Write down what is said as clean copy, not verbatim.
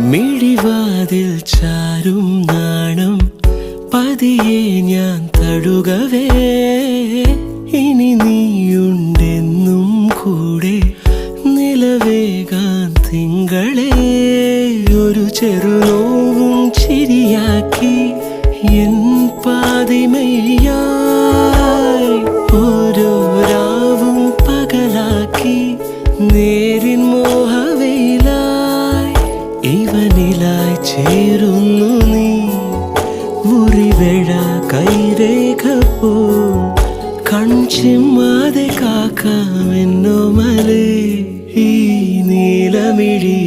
മിഴിവാതിൽ ചാരും നാണം പതിയെ ഞാൻ തഴുകവേ ഇനി നീയുണ്ടെന്നും കൂടെ നിലവേകാൻ തിങ്കളെ ഒരു ചെറുനോവും ചിരിയാക്കി എൻ പാതിമയായി ഓരോ രാവും പകലാക്കി നേരിൻ മോഹവയിലായി ഇവനിലായി ചേരുന്നു നീ മുറിവേഴ കൈരേഖ പോ കൺചിമ്മാതെ കാക്കാമെന്നോ മലേ ഈ നീലമിഴി